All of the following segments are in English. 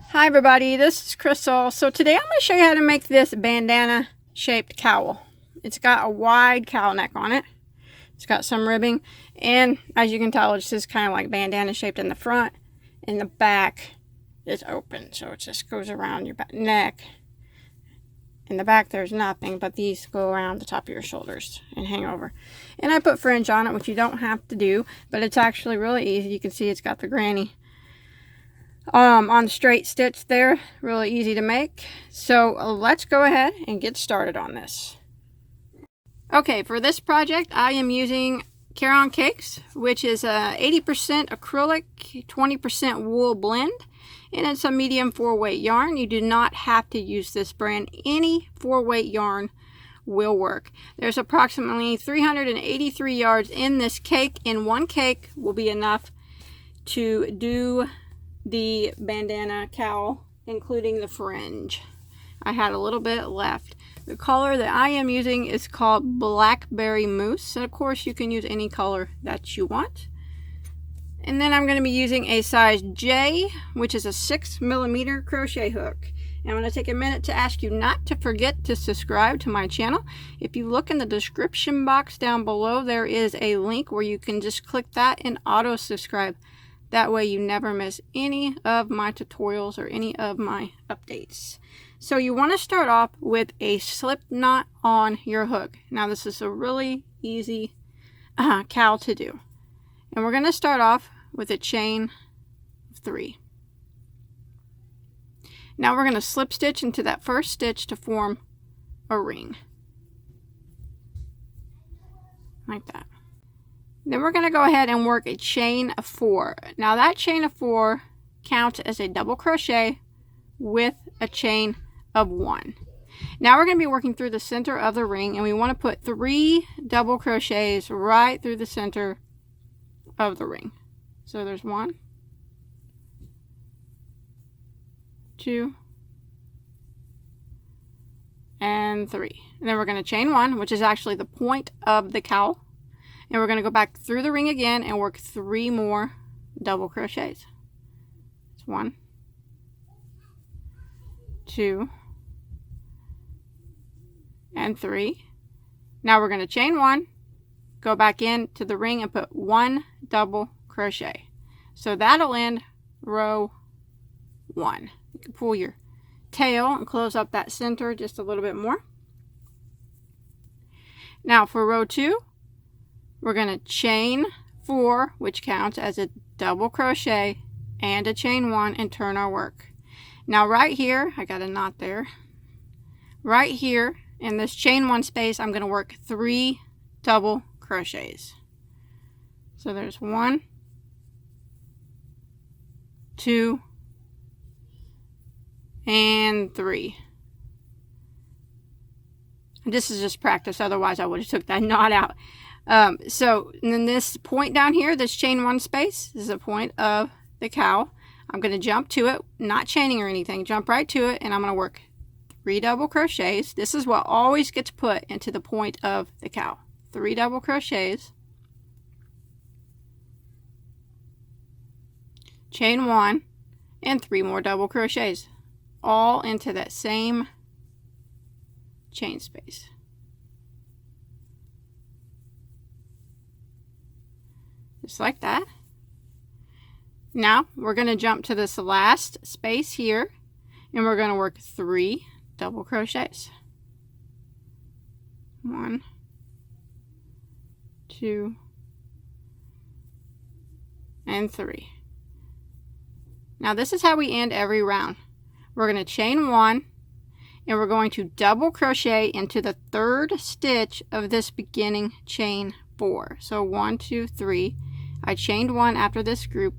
Hi everybody, this is Crystal. So today I'm going to show you how to make this bandana shaped cowl. It's got a wide cowl neck on it. It's got some ribbing, and as you can tell, it's just kind of like bandana shaped in the front. In the back is open, so it just goes around your neck. In the back there's nothing, but these go around the top of your shoulders and hang over. And I put fringe on it, which you don't have to do, but it's actually really easy. You can see it's got the granny on the straight stitch there. Really easy to make. So let's go ahead and get started on this. Okay, for this project I am using Caron Cakes, which is a 80% acrylic, 20% wool blend, and it's a medium 4-weight yarn. You do not have to use this brand. Any 4-weight yarn will work. There's approximately 383 yards in this cake, and one cake will be enough to do the bandana cowl, including the fringe. I had a little bit left. The color that I am using is called Blackberry Mousse, and of course you can use any color that you want. And then I'm going to be using a size J, which is a 6mm crochet hook. And I'm going to take a minute to ask you not to forget to subscribe to my channel. If you look in the description box down below, there is a link where you can just click that and auto subscribe. That way you never miss any of my tutorials or any of my updates. So you want to start off with a slip knot on your hook. Now this is a really easy cowl to do. And we're going to start off with a chain of 3. Now we're going to slip stitch into that first stitch to form a ring. Like that. Then we're going to go ahead and work a chain of 4. Now that chain of 4 counts as a double crochet with a chain of 1. Now we're going to be working through the center of the ring, and we want to put 3 double crochets right through the center of the ring. So there's 1, 2, and 3. And then we're going to chain 1, which is actually the point of the cowl. And we're going to go back through the ring again and work 3 more double crochets. It's 1, 2, and 3. Now we're going to chain 1, go back into the ring and put 1 double crochet. So that'll end row 1. You can pull your tail and close up that center just a little bit more. Now for row 2, we're going to chain 4, which counts as a double crochet, and a chain 1, and turn our work. Now right here, I got a knot there. Right here in this chain 1 space, I'm going to work 3 double crochets. So there's 1, 2, and 3. This is just practice, otherwise I would have took that knot out. So then this point down here, this chain 1 space, is the point of the cowl. I'm going to jump to it, not chaining or anything, jump right to it, and I'm going to work 3 double crochets. This is what always gets put into the point of the cowl. 3 double crochets, chain 1, and 3 more double crochets, all into that same chain space. Just like that. Now we're going to jump to this last space here, and we're going to work 3 double crochets. 1, 2, and 3. Now this is how we end every round. We're going to chain 1, and we're going to double crochet into the 3rd stitch of this beginning chain 4. So 1, 2, 3. I chained 1 after this group,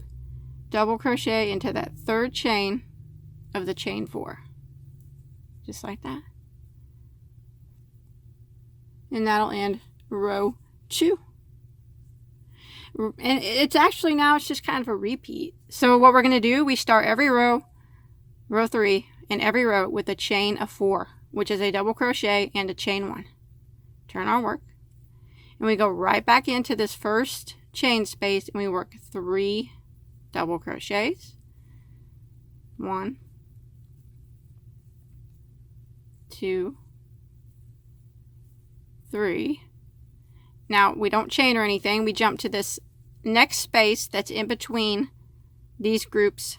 double crochet into that 3rd chain of the chain 4. Just like that. And that'll end row 2. And it's actually now it's just kind of a repeat. So what we're going to do, we start every row, row 3, in every row with a chain of 4, which is a double crochet and a chain 1. Turn our work. And we go right back into this first chain space, and we work 3 double crochets. 1, 2, 3. Now we don't chain or anything. We jump to this next space that's in between these groups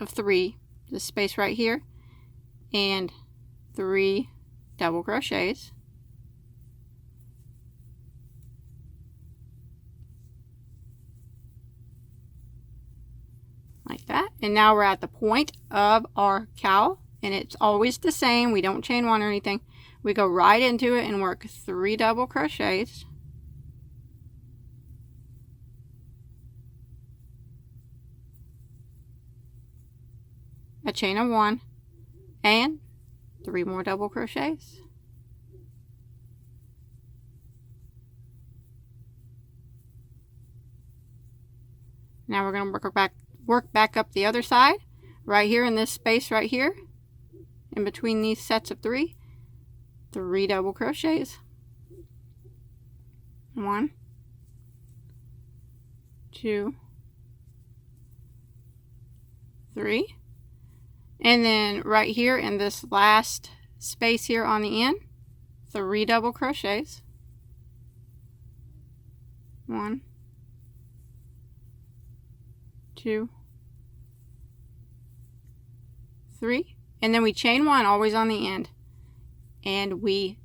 of 3, this space right here, and 3 double crochets. Like that. And now we're at the point of our cowl, and it's always the same. We don't chain one or anything. We go right into it and work 3 double crochets. A chain of 1 and 3 more double crochets. Now we're going to work back up the other side, right here in this space right here, in between these sets of 3 double crochets. 1, 2, 3. And then right here in this last space here on the end, 3 double crochets. 1, 2, 3. And then we chain 1 always on the end. And we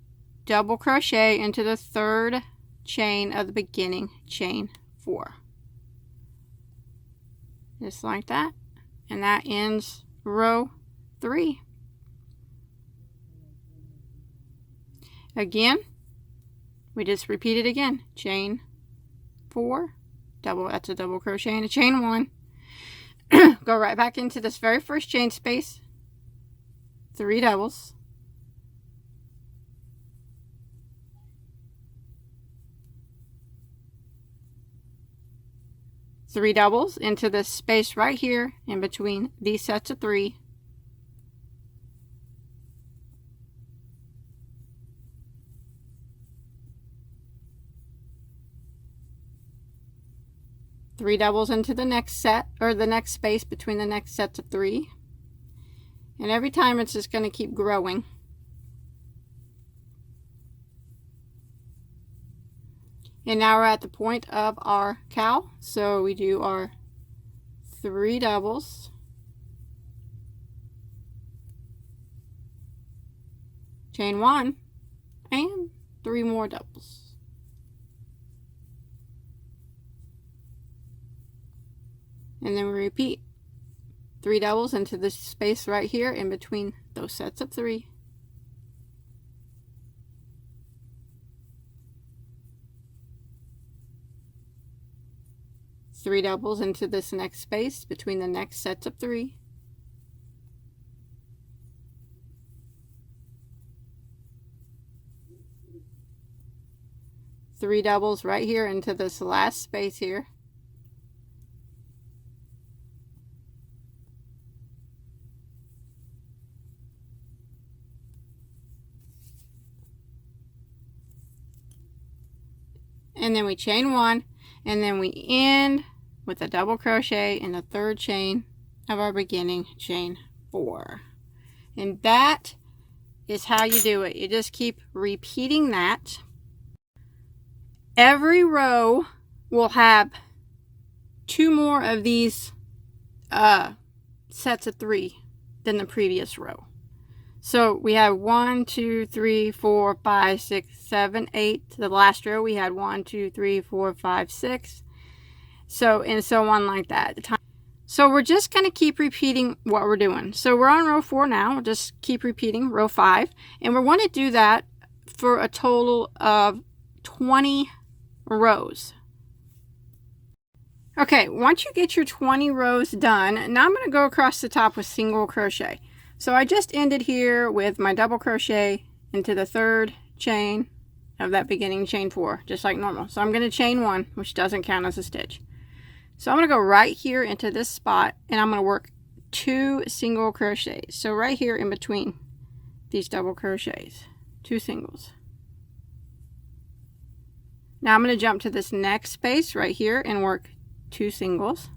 double crochet into the 3rd chain of the beginning chain 4. Just like that. And that ends row 3. Again, we just repeat it again. Chain 4, that's a double crochet and a chain 1. Go right back into this very first chain space, 3 doubles. 3 doubles into this space right here in between these sets of 3. Three doubles into the next set, or the next space between the next sets of 3. And every time it's just going to keep growing. And now we're at the point of our cowl. So we do our 3 doubles. Chain 1 and 3 more doubles. And then we repeat 3 doubles into this space right here in between those sets of 3. Three doubles into this next space between the next sets of 3. Three doubles right here into this last space here. And then we chain 1, and then we end with a double crochet in the 3rd chain of our beginning chain 4. And that is how you do it. You just keep repeating that. Every row will have 2 more of these sets of 3 than the previous row. So we have 1, 2, 3, 4, 5, 6, 7, 8. The last row we had 1, 2, 3, 4, 5, 6. So, and so on like that. So we're just going to keep repeating what we're doing. So we're on row 4 now. We'll just keep repeating row 5. And we want to do that for a total of 20 rows. Okay, once you get your 20 rows done, now I'm going to go across the top with single crochet. So I just ended here with my double crochet into the 3rd chain of that beginning chain 4, just like normal. So I'm going to chain 1, which doesn't count as a stitch. So I'm going to go right here into this spot, and I'm going to work 2 single crochets. So right here in between these double crochets, 2 singles. Now I'm going to jump to this next space right here and work 2 singles.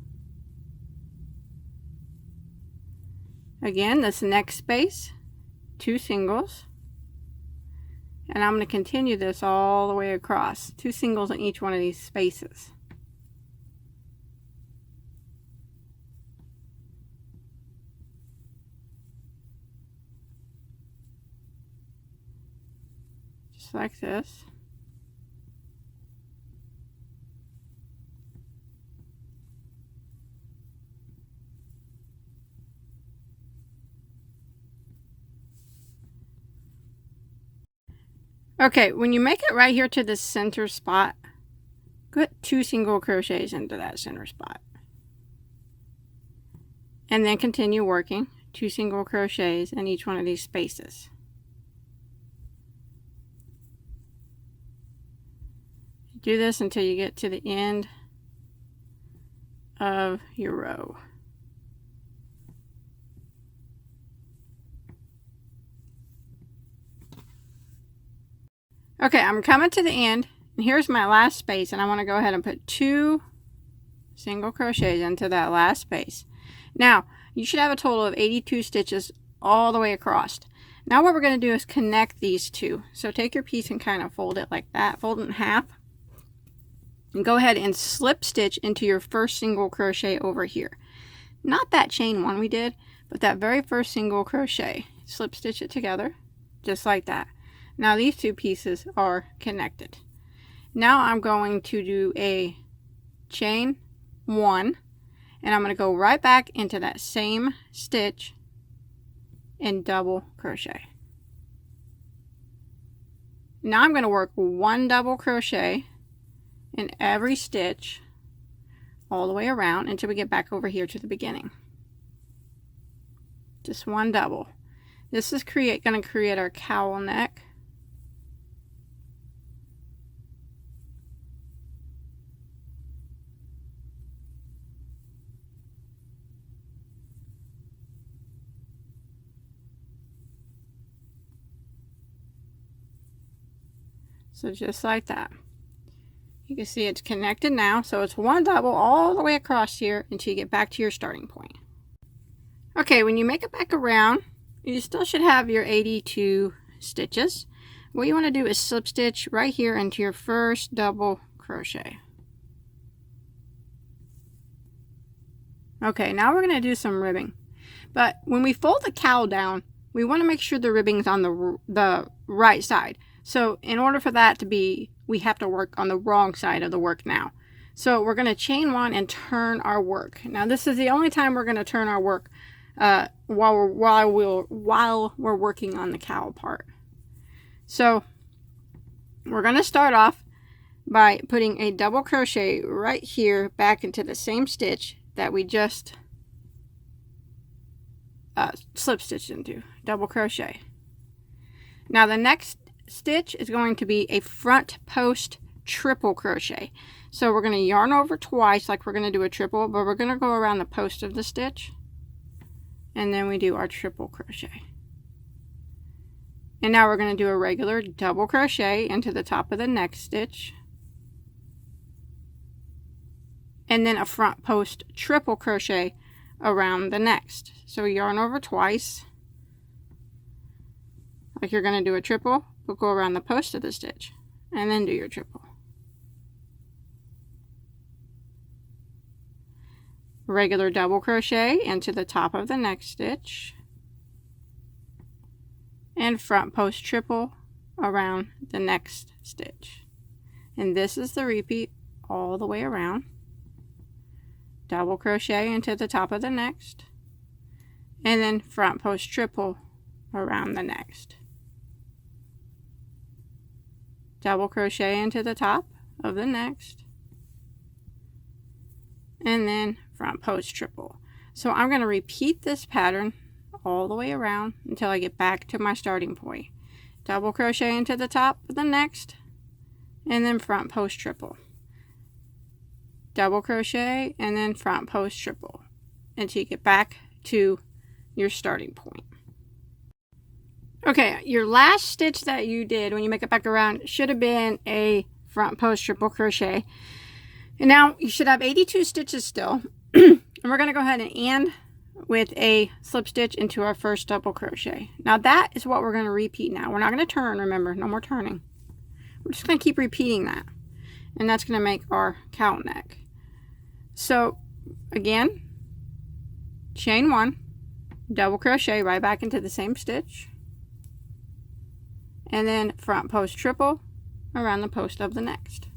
Again, this next space, 2 singles. And I'm going to continue this all the way across. 2 singles in each one of these spaces. Just like this. Okay, when you make it right here to the center spot, put 2 single crochets into that center spot. And then continue working 2 single crochets in each one of these spaces. Do this until you get to the end of your row. Okay, I'm coming to the end, and here's my last space, and I want to go ahead and put 2 single crochets into that last space. Now, you should have a total of 82 stitches all the way across. Now what we're going to do is connect these two. So take your piece and kind of fold it like that, fold it in half, and go ahead and slip stitch into your first single crochet over here. Not that chain one we did, but that very first single crochet. Slip stitch it together, just like that. Now these 2 pieces are connected. Now I'm going to do a chain 1, and I'm going to go right back into that same stitch and double crochet. Now I'm going to work 1 double crochet in every stitch all the way around until we get back over here to the beginning. Just 1 double. This is going to create our cowl neck. So just like that. You can see it's connected now. So it's 1 double all the way across here until you get back to your starting point. Okay, when you make it back around, you still should have your 82 stitches. What you want to do is slip stitch right here into your first double crochet. Okay, now we're going to do some ribbing. But when we fold the cowl down, we want to make sure the ribbing's on the right side. So in order for that to be, we have to work on the wrong side of the work now. So we're going to chain 1 and turn our work. Now this is the only time we're going to turn our work while we're working on the cowl part. So we're going to start off by putting a double crochet right here back into the same stitch that we just slip stitched into. Double crochet. Now the next stitch is going to be a front post triple crochet. So we're going to yarn over twice like we're going to do a triple, but we're going to go around the post of the stitch, and then we do our triple crochet. And now we're going to do a regular double crochet into the top of the next stitch, and then a front post triple crochet around the next. So yarn over twice like you're going to do a triple, but go around the post of the stitch and then do your triple. Regular double crochet into the top of the next stitch, and front post triple around the next stitch. And this is the repeat all the way around. Double crochet into the top of the next, and then front post triple around the next. Double crochet into the top of the next, and then front post triple. So I'm going to repeat this pattern all the way around until I get back to my starting point. Double crochet into the top of the next, and then front post triple. Double crochet and then front post triple until you get back to your starting point. Okay, your last stitch that you did when you make it back around should have been a front post triple crochet. And now you should have 82 stitches still. And we're going to go ahead and with a slip stitch into our first double crochet. Now that is what we're going to repeat now. We're not going to turn, remember, no more turning. We're just going to keep repeating that. And that's going to make our cowl neck. So again, chain 1, double crochet right back into the same stitch, and then front post triple around the post of the next.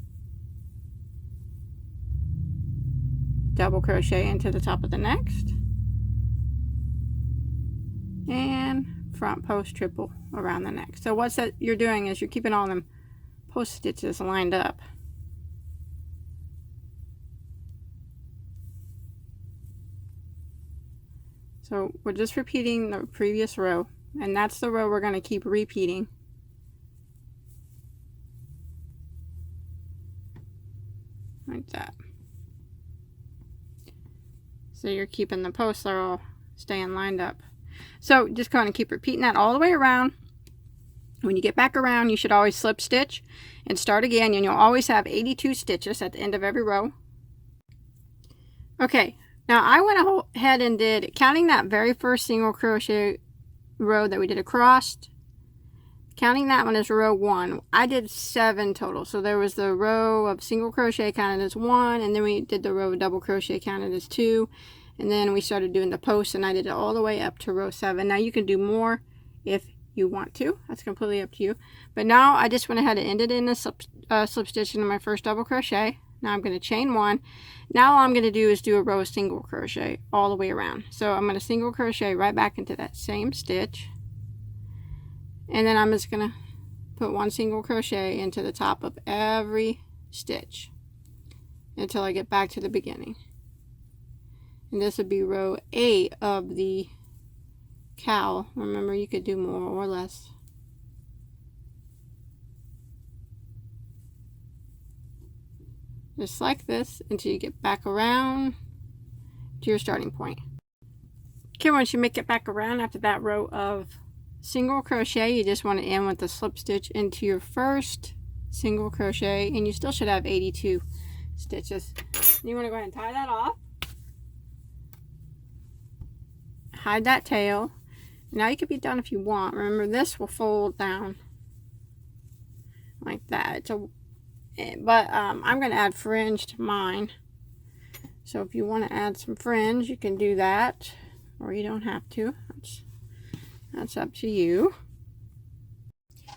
Double crochet into the top of the next, and front post triple around the next. So what's that you're doing is you're keeping all them post stitches lined up. So we're just repeating the previous row, and that's the row we're going to keep repeating. Like that. So you're keeping the posts are all staying lined up. So just kind of keep repeating that all the way around. When you get back around, you should always slip stitch and start again, and you'll always have 82 stitches at the end of every row. Okay. Now I went ahead and did, counting that very first single crochet row that we did across, counting that one as row 1, I did 7 total. So there was the row of single crochet counted as 1, and then we did the row of double crochet counted as 2, and then we started doing the posts, and I did it all the way up to row 7. Now you can do more if you want to, that's completely up to you. But now I just went ahead and ended in a slip stitch into my first double crochet. Now I'm going to chain 1. Now all I'm going to do is do a row of single crochet all the way around. So I'm going to single crochet right back into that same stitch, and then I'm just going to put 1 single crochet into the top of every stitch until I get back to the beginning. And this would be row 8 of the cowl. Remember, you could do more or less. Just like this until you get back around to your starting point. Okay, once you make it back around after that row of single crochet, you just want to end with a slip stitch into your first single crochet, and you still should have 82 stitches. You want to go ahead and tie that off. Hide that tail. Now you could be done if you want. Remember, this will fold down like that. But I'm going to add fringe to mine. So if you want to add some fringe, you can do that, or you don't have to. That's up to you.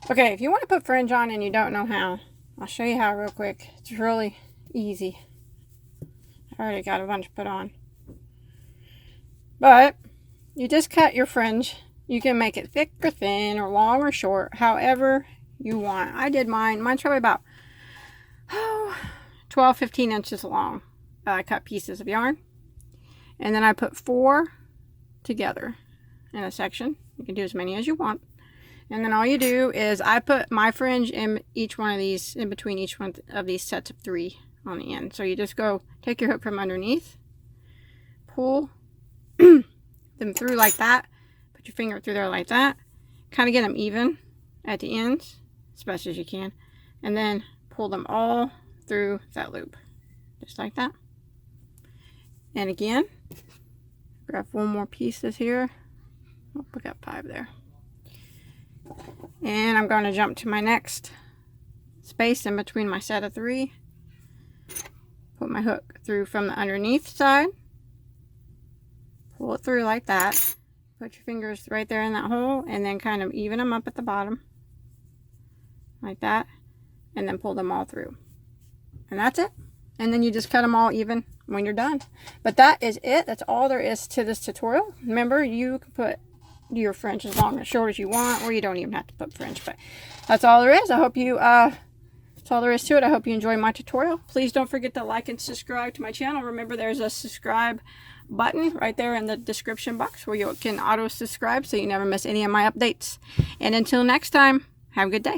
Okay, if you want to put fringe on and you don't know how, I'll show you how real quick. It's really easy. I already got a bunch put on. But you just cut your fringe. You can make it thick or thin or long or short, however you want. I did mine. Mine's probably about 12-15 inches long. I cut pieces of yarn, and then I put 4 together in a section. You can do as many as you want, and then all you do is I put my fringe in each one of these, in between each one of these sets of 3 on the end. So you just go take your hook from underneath, pull them through like that, put your finger through there like that, kind of get them even at the ends as best as you can, and then pull them all through that loop, just like that. And again, grab one more piece this here. Oh, we got 5 there. And I'm going to jump to my next space in between my set of 3. Put my hook through from the underneath side. Pull it through like that. Put your fingers right there in that hole, and then kind of even them up at the bottom. Like that. And then pull them all through. And that's it. And then you just cut them all even when you're done. But that is it. That's all there is to this tutorial. Remember, you can put your fringe as long or short as you want, or you don't even have to put fringe. But that's all there is. I hope you, that's all there is to it. I hope you enjoyed my tutorial. Please don't forget to like and subscribe to my channel. Remember, there's a subscribe button right there in the description box where you can auto subscribe so you never miss any of my updates. And until next time, have a good day.